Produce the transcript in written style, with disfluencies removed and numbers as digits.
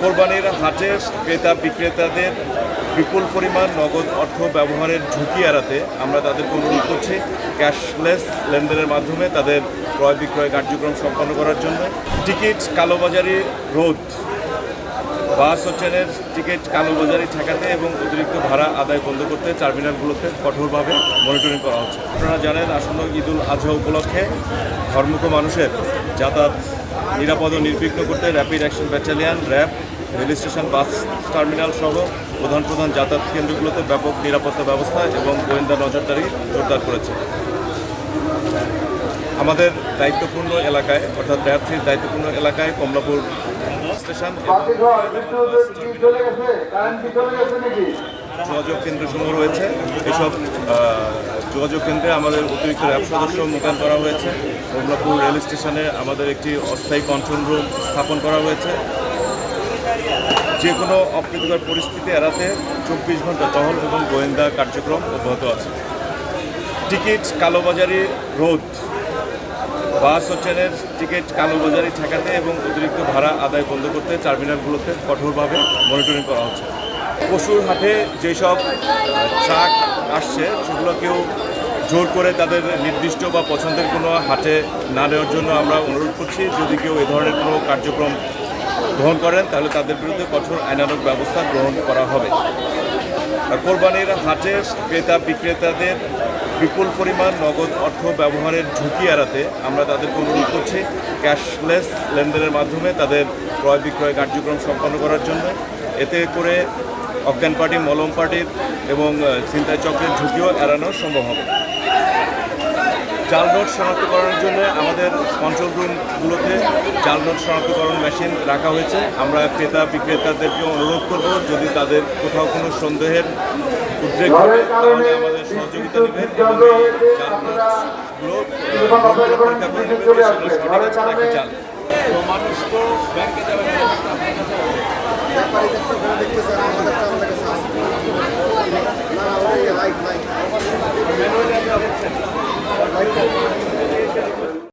কোরবানির হাটে ক্রেতা বিক্রেতাদের বিপুল পরিমাণ নগদ অর্থ ব্যবহারের ঝুঁকি এড়াতে আমরা তাদেরকে অনুরোধ করছি ক্যাশলেস লেনদেনের মাধ্যমে তাদের ক্রয় বিক্রয় কার্যক্রম সম্পন্ন করার জন্য। টিকিট কালোবাজারি রোধ, বাস ও ট্রেনের টিকিট কালোবাজারি ঠেকাতে এবং অতিরিক্ত ভাড়া আদায় বন্ধ করতে টার্মিনালগুলোতে কঠোরভাবে মনিটরিং করা হচ্ছে। আপনারা জানেন, আসন্ন ঈদুল আজহা উপলক্ষে ধর্মুখ মানুষের যাতায়াত নিরাপদ ও নির্বিঘ্ন করতে rapid action battalion, RAB, rail station, bus terminal সহ প্রধান যাতায়াত কেন্দ্রগুলোতে ব্যাপক নিরাপত্তা ব্যবস্থা এবং গোয়েন্দা নজরদারি জোরদার করেছে। আমাদের দায়িত্বপূর্ণ এলাকায় অর্থাৎ র্যাব 3 দায়িত্বপূর্ণ এলাকায় কমলাপুর স্টেশন যোগাযোগ কেন্দ্রসমূহ রয়েছে। এসব যোগাযোগ কেন্দ্রে আমাদের অতিরিক্ত র্যাব সদস্য মোতায়েন করা হয়েছে। কমলাপুর রেল স্টেশনে আমাদের একটি অস্থায়ী কন্ট্রোল রুম স্থাপন করা হয়েছে। যে কোনো অপ্রীতিকর পরিস্থিতি এড়াতে 24 ঘন্টা টহল এবং গোয়েন্দা কার্যক্রম অব্যাহত আছে। টিকিট কালোবাজারি রোধ, বাস ও ট্রেনের টিকিট কালোবাজারি ঠেকাতে এবং অতিরিক্ত ভাড়া আদায় বন্ধ করতে টার্মিনালগুলোতে কঠোরভাবে মনিটরিং করা হচ্ছে। পশুর হাটে যেসব ট্রাক আসছে সেগুলো কেউ জোর করে তাদের নির্দিষ্ট বা পছন্দের কোনো হাটে না নেওয়ার জন্য আমরা অনুরোধ করছি। যদি কেউ এ ধরনের কোনো কার্যক্রম গ্রহণ করেন তাহলে তাদের বিরুদ্ধে কঠোর আইনানুগ ব্যবস্থা গ্রহণ করা হবে। কোরবানির হাটে ক্রেতা বিক্রেতাদের বিপুল পরিমাণ নগদ অর্থ ব্যবহারের ঝুঁকি এড়াতে আমরা তাদেরকে অনুরোধ করছি ক্যাশলেস লেনদেনের মাধ্যমে তাদের ক্রয় বিক্রয় কার্যক্রম সম্পন্ন করার জন্য। এতে করে অজ্ঞান পার্টি, মলম পার্টির এবং ছিনতাই চক্রের ঝুঁকিও এড়ানো সম্ভব হবে। জাল নোট শনাক্তকরণের জন্য আমাদের কন্ট্রোল রুমগুলোতে জাল নোট শনাক্তকরণ মেশিন রাখা হয়েছে। আমরা ক্রেতা বিক্রেতাদেরকে অনুরোধ করব, যদি তাদের কোথাও কোনো সন্দেহের উদ্রেক ঘটে তাহলে আমাদের সহযোগিতা নেবেন এবং এই জাল নোটগুলো পরীক্ষা করে নেবেন যে সেগুলো সঠিক আছে নাকি জাল। তো মানুষ তো ব্যাংকে যাবে